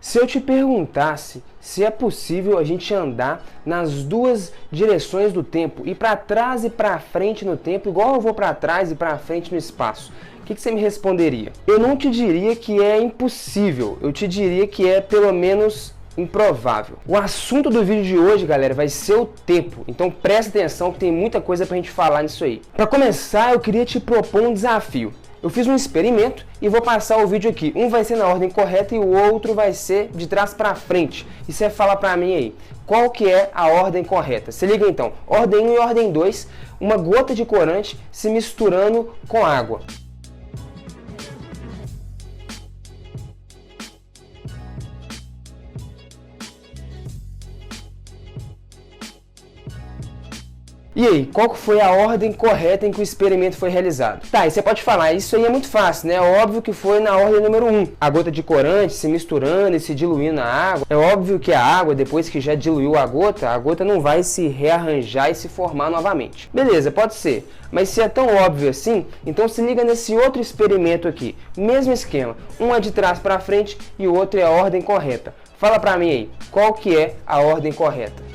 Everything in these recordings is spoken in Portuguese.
Se eu te perguntasse se é possível a gente andar nas duas direções do tempo, ir para trás e para frente no tempo, igual eu vou para trás e para frente no espaço, o que você me responderia? Eu não te diria que é impossível, eu te diria que é pelo menos improvável. O assunto do vídeo de hoje, galera, vai ser o tempo. Então presta atenção que tem muita coisa pra gente falar nisso aí. Para começar, eu queria te propor um desafio. Eu fiz um experimento e vou passar o vídeo aqui. Um vai ser na ordem correta e o outro vai ser de trás para frente. E você fala para mim aí, qual que é a ordem correta? Se liga então, ordem 1 e ordem 2, uma gota de corante se misturando com água. E aí, qual foi a ordem correta em que o experimento foi realizado? Tá, e você pode falar, isso aí é muito fácil, né? É óbvio que foi na ordem número 1. A gota de corante se misturando e se diluindo na água. É óbvio que a água, depois que já diluiu a gota não vai se rearranjar e se formar novamente. Beleza, pode ser. Mas se é tão óbvio assim, então se liga nesse outro experimento aqui. Mesmo esquema. Um é de trás para frente e o outro é a ordem correta. Fala pra mim aí, qual que é a ordem correta?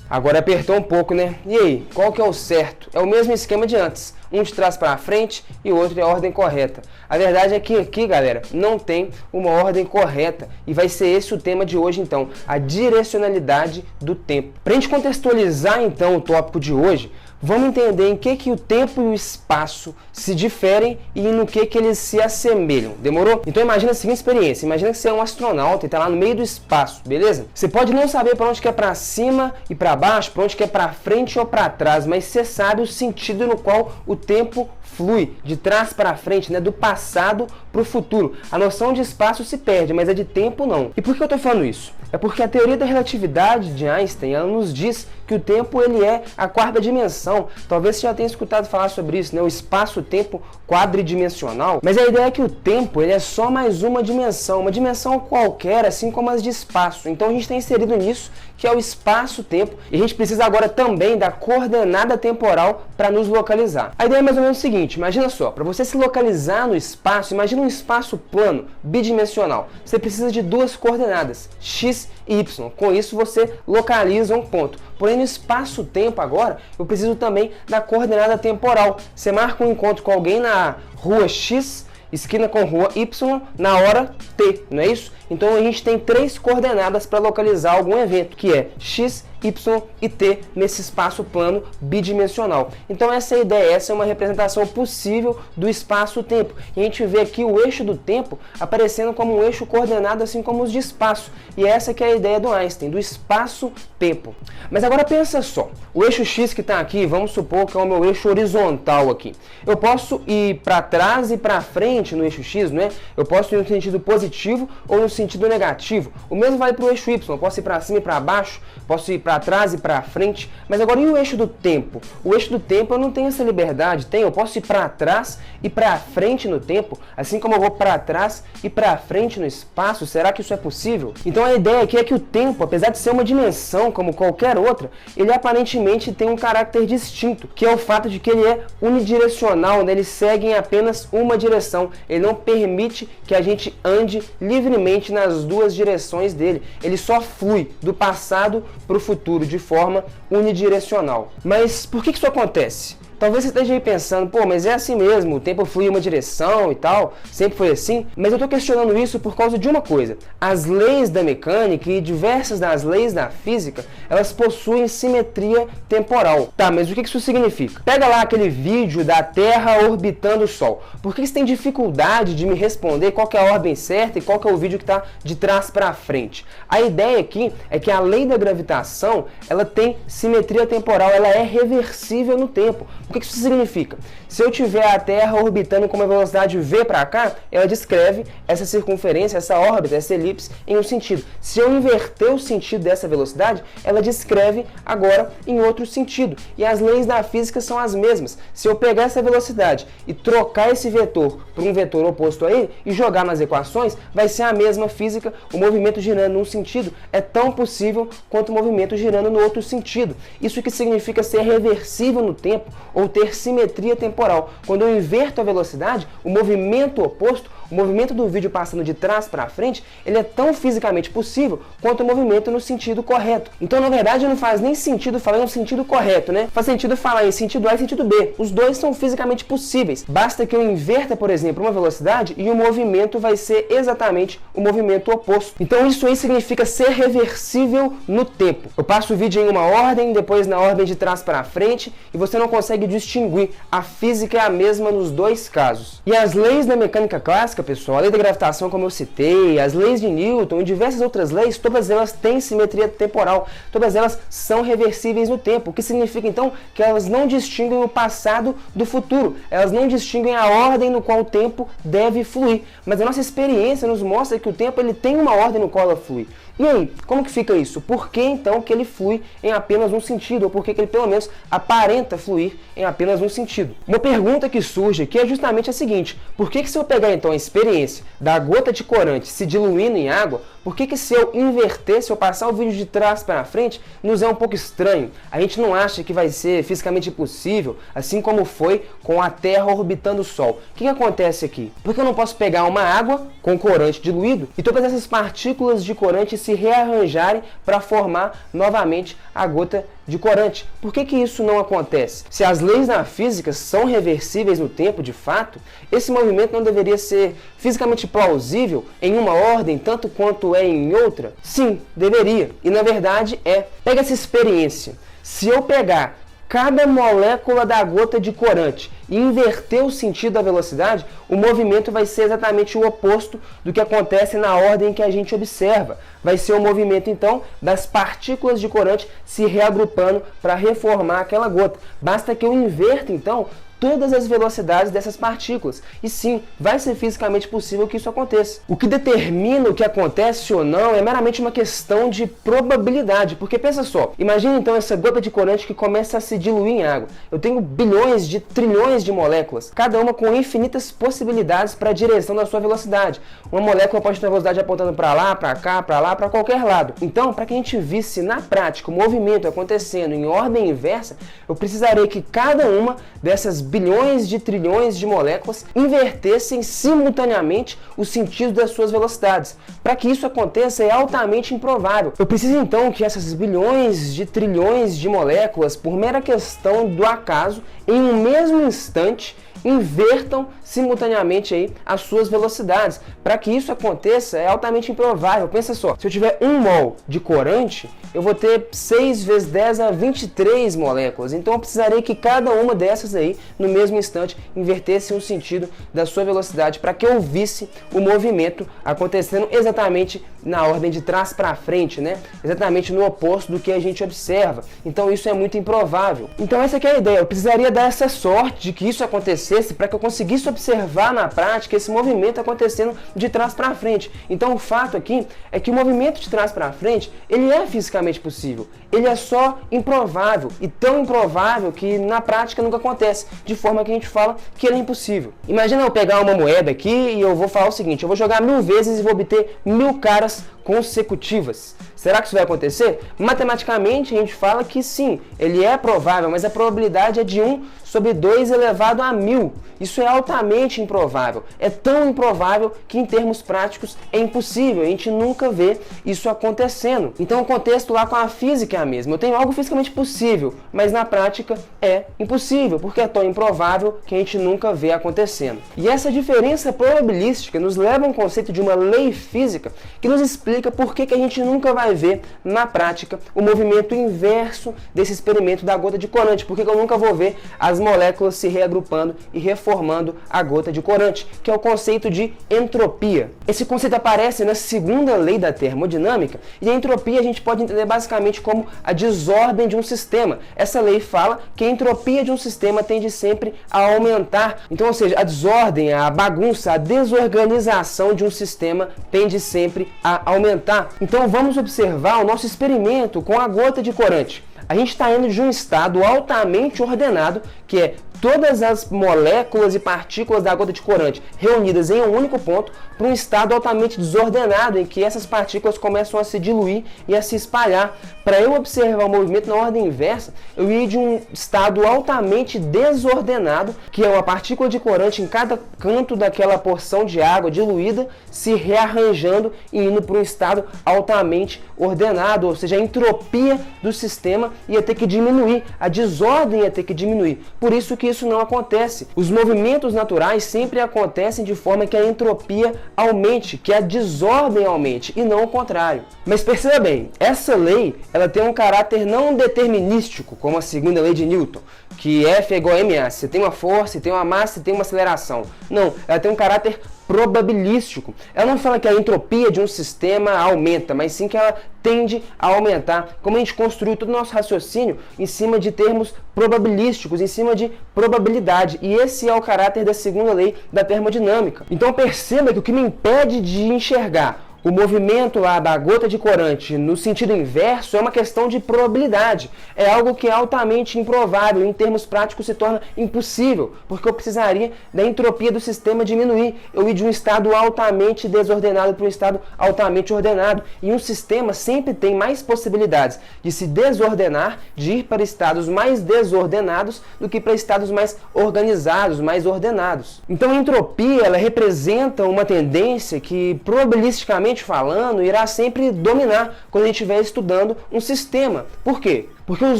Agora apertou um pouco, né? E aí, qual que é o certo? É o mesmo esquema de antes. Um de trás para frente e o outro é a ordem correta. A verdade é que aqui, galera, não tem uma ordem correta. E vai ser esse o tema de hoje, então. A direcionalidade do tempo. Para a gente contextualizar, então, o tópico de hoje, vamos entender em que o tempo e o espaço se diferem e no que eles se assemelham. Demorou? Então imagina a seguinte experiência. Imagina que você é um astronauta e está lá no meio do espaço, beleza? Você pode não saber para onde que é para cima e para baixo, para onde que é para frente ou para trás, mas você sabe o sentido no qual o tempo flui, de trás para frente, né? Do passado para o futuro. A noção de espaço se perde, mas a de tempo não. E por que eu estou falando isso? É porque a teoria da relatividade de Einstein, ela nos diz que o tempo ele é a quarta dimensão. Talvez você já tenha escutado falar sobre isso, né? O espaço-tempo quadridimensional. Mas a ideia é que o tempo ele é só mais uma dimensão qualquer, assim como as de espaço. Então a gente tem inserido nisso, que é o espaço-tempo, e a gente precisa agora também da coordenada temporal para nos localizar. A ideia é mais ou menos o seguinte, imagina só, para você se localizar no espaço, imagina um espaço plano, bidimensional. Você precisa de duas coordenadas, x e y. Com isso você localiza um ponto. Porém, no espaço-tempo agora, eu preciso também da coordenada temporal. Você marca um encontro com alguém na rua X, esquina com rua Y, na hora T, não é isso? Então a gente tem três coordenadas para localizar algum evento, que é X, Y e T nesse espaço plano bidimensional. Então essa é a ideia, essa é uma representação possível do espaço-tempo. E a gente vê aqui o eixo do tempo aparecendo como um eixo coordenado, assim como os de espaço. E essa que é a ideia do Einstein, do espaço-tempo. Mas agora pensa só, o eixo X que está aqui, vamos supor que é o meu eixo horizontal aqui. Eu posso ir para trás e para frente no eixo X, não é? Eu posso ir no sentido positivo ou no sentido negativo. O mesmo vale para o eixo Y, eu posso ir para cima e para baixo, posso ir para trás e para frente. Mas agora e o eixo do tempo? O eixo do tempo eu não tenho essa liberdade, eu posso ir para trás e para frente no tempo, assim como eu vou para trás e para frente no espaço. Será que isso é possível? Então a ideia aqui é que o tempo, apesar de ser uma dimensão como qualquer outra, ele aparentemente tem um caráter distinto, que é o fato de que ele é unidirecional, né? Ele segue em apenas uma direção, ele não permite que a gente ande livremente nas duas direções dele, ele só flui do passado para o futuro de forma unidirecional. Mas por que isso acontece? Talvez você esteja aí pensando, pô, mas é assim mesmo, o tempo flui em uma direção e tal, sempre foi assim. Mas eu estou questionando isso por causa de uma coisa. As leis da mecânica e diversas das leis da física, elas possuem simetria temporal. Tá, mas o que isso significa? Pega lá aquele vídeo da Terra orbitando o Sol. Por que você tem dificuldade de me responder qual que é a ordem certa e qual que é o vídeo que está de trás para frente? A ideia aqui é que a lei da gravitação, ela tem simetria temporal, ela é reversível no tempo. O que isso significa? Se eu tiver a Terra orbitando com uma velocidade v para cá, ela descreve essa circunferência, essa órbita, essa elipse em um sentido. Se eu inverter o sentido dessa velocidade, ela descreve agora em outro sentido. E as leis da física são as mesmas. Se eu pegar essa velocidade e trocar esse vetor por um vetor oposto a ele e jogar nas equações, vai ser a mesma física. O movimento girando num sentido é tão possível quanto o movimento girando no outro sentido. Isso que significa ser reversível no tempo ou ter simetria temporal. Quando eu inverto a velocidade, o movimento oposto, o movimento do vídeo passando de trás para frente, ele é tão fisicamente possível quanto o movimento no sentido correto. Então, na verdade, não faz nem sentido falar no sentido correto, né? Faz sentido falar em sentido A e sentido B. Os dois são fisicamente possíveis. Basta que eu inverta, por exemplo, uma velocidade e o movimento vai ser exatamente o movimento oposto. Então, isso aí significa ser reversível no tempo. Eu passo o vídeo em uma ordem, depois na ordem de trás para frente, e você não consegue distinguir. A física é a mesma nos dois casos. E as leis da mecânica clássica, pessoal, a lei da gravitação, como eu citei, as leis de Newton e diversas outras leis, todas elas têm simetria temporal, todas elas são reversíveis no tempo, o que significa então que elas não distinguem o passado do futuro, elas não distinguem a ordem no qual o tempo deve fluir, mas a nossa experiência nos mostra que o tempo ele tem uma ordem no qual ela flui. E aí, como que fica isso? Por que então que ele flui em apenas um sentido? Ou por que ele pelo menos aparenta fluir em apenas um sentido? Uma pergunta que surge aqui é justamente a seguinte: por que se eu pegar então a experiência da gota de corante se diluindo em água, por que se eu inverter, se eu passar o vídeo de trás para frente, nos é um pouco estranho? A gente não acha que vai ser fisicamente possível, assim como foi com a Terra orbitando o Sol. O que acontece aqui? Porque eu não posso pegar uma água com corante diluído e todas essas partículas de corante se rearranjarem para formar novamente a gota de corante. Por que isso não acontece? Se as leis da física são reversíveis no tempo, de fato, esse movimento não deveria ser fisicamente plausível em uma ordem tanto quanto é em outra? Sim, deveria. E na verdade é. Pega essa experiência. Se eu pegar cada molécula da gota de corante e inverter o sentido da velocidade, o movimento vai ser exatamente o oposto do que acontece na ordem que a gente observa. Vai ser o movimento, então, das partículas de corante se reagrupando para reformar aquela gota. Basta que eu inverta, então, todas as velocidades dessas partículas. E sim, vai ser fisicamente possível que isso aconteça. O que determina o que acontece ou não é meramente uma questão de probabilidade. Porque pensa só, imagina então essa gota de corante que começa a se diluir em água. Eu tenho bilhões de trilhões de moléculas, cada uma com infinitas possibilidades para a direção da sua velocidade. Uma molécula pode ter a velocidade apontando para lá, para cá, para lá, para qualquer lado. Então, para que a gente visse na prática o movimento acontecendo em ordem inversa, eu precisaria que cada uma dessas bilhões de trilhões de moléculas invertessem simultaneamente o sentido das suas velocidades. Para que isso aconteça é altamente improvável. Eu preciso então que essas bilhões de trilhões de moléculas, por mera questão do acaso, em um mesmo instante, invertam simultaneamente aí as suas velocidades. Para que isso aconteça é altamente improvável. Pensa só, se eu tiver 1 mol de corante, eu vou ter 6 vezes 10 a 23 moléculas. Então eu precisaria que cada uma dessas aí, no mesmo instante, invertesse o sentido da sua velocidade para que eu visse o movimento acontecendo exatamente na ordem de trás para frente, né? Exatamente no oposto do que a gente observa. Então isso é muito improvável. Então essa aqui é a ideia. Eu precisaria dar essa sorte de que isso acontecesse para que eu conseguisse observar na prática esse movimento acontecendo de trás para frente. Então o fato aqui é que o movimento de trás para frente, ele é fisicamente possível. Ele é só improvável, e tão improvável que na prática nunca acontece, de forma que a gente fala que ele é impossível. Imagina eu pegar uma moeda aqui e eu vou falar o seguinte: eu vou jogar 1000 vezes e vou obter 1000 caras consecutivas. Será que isso vai acontecer? Matematicamente a gente fala que sim, ele é provável, mas a probabilidade é de 1 sobre 2 elevado a 1000. Isso é altamente improvável. É tão improvável que em termos práticos é impossível. A gente nunca vê isso acontecendo. Então o contexto lá com a física é a mesma. Eu tenho algo fisicamente possível, mas na prática é impossível, porque é tão improvável que a gente nunca vê acontecendo. E essa diferença probabilística nos leva a um conceito de uma lei física que nos explica por que a gente nunca vai ver na prática o movimento inverso desse experimento da gota de corante. Por que eu nunca vou ver as moléculas se reagrupando e reformando a gota de corante, que é o conceito de entropia. Esse conceito aparece na segunda lei da termodinâmica, e a entropia a gente pode entender basicamente como a desordem de um sistema. Essa lei fala que a entropia de um sistema tende sempre a aumentar. Então, ou seja, a desordem, a bagunça, a desorganização de um sistema tende sempre a aumentar. Então vamos observar o nosso experimento com a gota de corante. A gente está indo de um estado altamente ordenado, que é todas as moléculas e partículas da gota de corante reunidas em um único ponto, para um estado altamente desordenado, em que essas partículas começam a se diluir e a se espalhar. Para eu observar o movimento na ordem inversa, eu ia de um estado altamente desordenado, que é uma partícula de corante em cada canto daquela porção de água diluída, se rearranjando e indo para um estado altamente ordenado, ou seja, a entropia do sistema ia ter que diminuir, a desordem ia ter que diminuir. Por isso que isso não acontece. Os movimentos naturais sempre acontecem de forma que a entropia aumente, que a desordem aumente, e não o contrário. Mas perceba bem, essa lei ela tem um caráter não determinístico, como a segunda lei de Newton, que F é igual a ma. Você tem uma força, você tem uma massa, você tem uma aceleração. Não, ela tem um caráter probabilístico. Ela não fala que a entropia de um sistema aumenta, mas sim que ela tende a aumentar. Como a gente construiu todo o nosso raciocínio em cima de termos probabilísticos, em cima de probabilidade. E esse é o caráter da segunda lei da termodinâmica. Então perceba que o que me impede de enxergar o movimento lá da gota de corante no sentido inverso é uma questão de probabilidade. É algo que é altamente improvável, em termos práticos se torna impossível, porque eu precisaria da entropia do sistema diminuir. Eu ir de um estado altamente desordenado para um estado altamente ordenado. E um sistema sempre tem mais possibilidades de se desordenar, de ir para estados mais desordenados do que para estados mais organizados, mais ordenados. Então a entropia ela representa uma tendência que probabilisticamente falando, irá sempre dominar quando a gente estiver estudando um sistema. Por quê? Porque os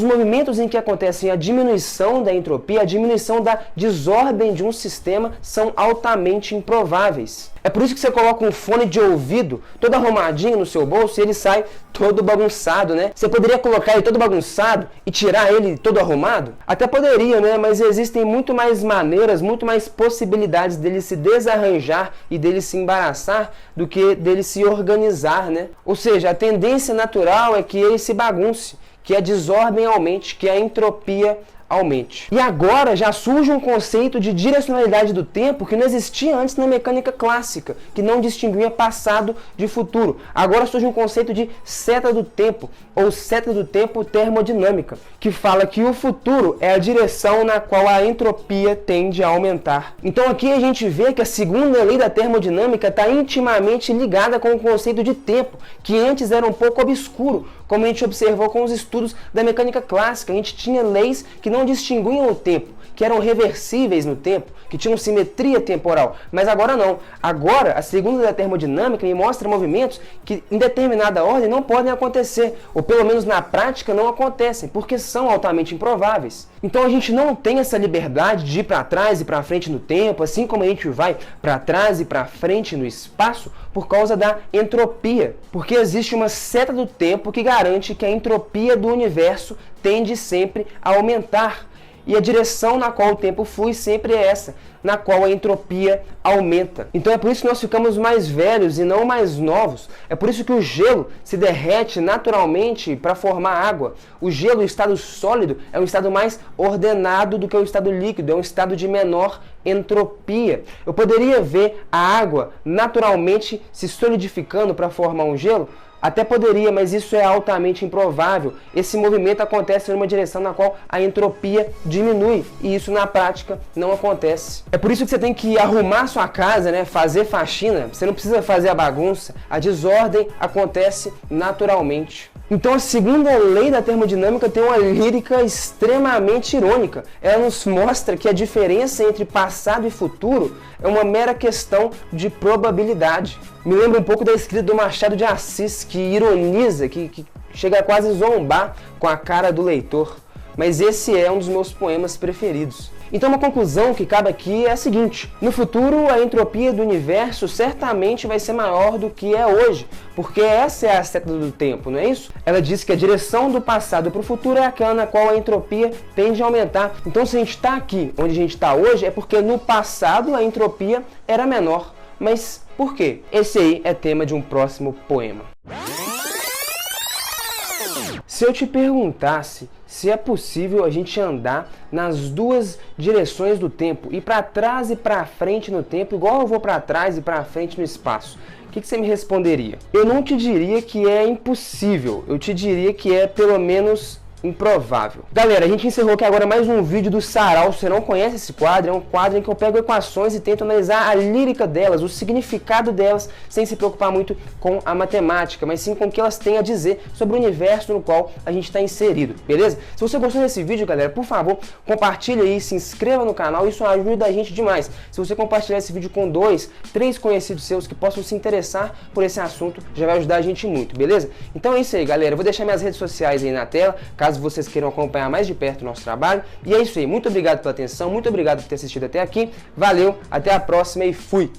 movimentos em que acontecem a diminuição da entropia, a diminuição da desordem de um sistema são altamente improváveis. É por isso que você coloca um fone de ouvido todo arrumadinho no seu bolso e ele sai todo bagunçado, né? Você poderia colocar ele todo bagunçado e tirar ele todo arrumado? Até poderia, né? Mas existem muito mais maneiras, muito mais possibilidades dele se desarranjar e dele se embaraçar do que dele se organizar, né? Ou seja, a tendência natural é que ele se bagunce, que a desordem aumente, que a entropia aumente. E agora já surge um conceito de direcionalidade do tempo que não existia antes na mecânica clássica, que não distinguia passado de futuro. Agora surge um conceito de seta do tempo, ou seta do tempo termodinâmica, que fala que o futuro é a direção na qual a entropia tende a aumentar. Então aqui a gente vê que a segunda lei da termodinâmica está intimamente ligada com o conceito de tempo, que antes era um pouco obscuro, como a gente observou com os estudos da mecânica clássica. A gente tinha leis que não distinguiam o tempo, que eram reversíveis no tempo, que tinham simetria temporal. Mas agora não. Agora, a segunda lei da termodinâmica me mostra movimentos que em determinada ordem não podem acontecer, ou pelo menos na prática não acontecem, porque são altamente improváveis. Então a gente não tem essa liberdade de ir para trás e para frente no tempo, assim como a gente vai para trás e para frente no espaço, por causa da entropia. Porque existe uma seta do tempo que garante que a entropia do universo tende sempre a aumentar. E a direção na qual o tempo flui sempre é essa, na qual a entropia aumenta. Então é por isso que nós ficamos mais velhos e não mais novos. É por isso que o gelo se derrete naturalmente para formar água. O gelo, o estado sólido, é um estado mais ordenado do que o estado líquido, é um estado de menor entropia. Eu poderia ver a água naturalmente se solidificando para formar um gelo? Até poderia, mas isso é altamente improvável. Esse movimento acontece numa direção na qual a entropia diminui, e isso na prática não acontece. É por isso que você tem que arrumar sua casa, né? Fazer faxina. Você não precisa fazer a bagunça. A desordem acontece naturalmente. Então a segunda lei da termodinâmica tem uma lírica extremamente irônica. Ela nos mostra que a diferença entre passado e futuro é uma mera questão de probabilidade. Me lembra um pouco da escrita do Machado de Assis, que ironiza, que chega a quase zombar com a cara do leitor. mas esse é um dos meus poemas preferidos. Então uma conclusão que cabe aqui é a seguinte: no futuro a entropia do universo certamente vai ser maior do que é hoje, porque essa é a seta do tempo, não é isso? Ela diz que a direção do passado para o futuro é aquela na qual a entropia tende a aumentar. Então se a gente está aqui onde a gente está hoje é porque no passado a entropia era menor. Mas por quê? Esse aí é tema de um próximo poema. Se eu te perguntasse se é possível a gente andar nas duas direções do tempo, ir para trás e para frente no tempo, igual eu vou para trás e para frente no espaço, o que você me responderia? Eu não te diria que é impossível, eu te diria que é pelo menos improvável. Galera, a gente encerrou aqui agora mais um vídeo do Sarau. Se você não conhece esse quadro, é um quadro em que eu pego equações e tento analisar a lírica delas, o significado delas, sem se preocupar muito com a matemática, mas sim com o que elas têm a dizer sobre o universo no qual a gente está inserido, beleza? Se você gostou desse vídeo, galera, por favor, compartilha aí, se inscreva no canal, isso ajuda a gente demais. Se você compartilhar esse vídeo com 2, 3 conhecidos seus que possam se interessar por esse assunto, já vai ajudar a gente muito, beleza? Então é isso aí, galera. Eu vou deixar minhas redes sociais aí na tela, caso vocês queiram acompanhar mais de perto o nosso trabalho. E é isso aí, muito obrigado pela atenção, muito obrigado por ter assistido até aqui, valeu, até a próxima e fui!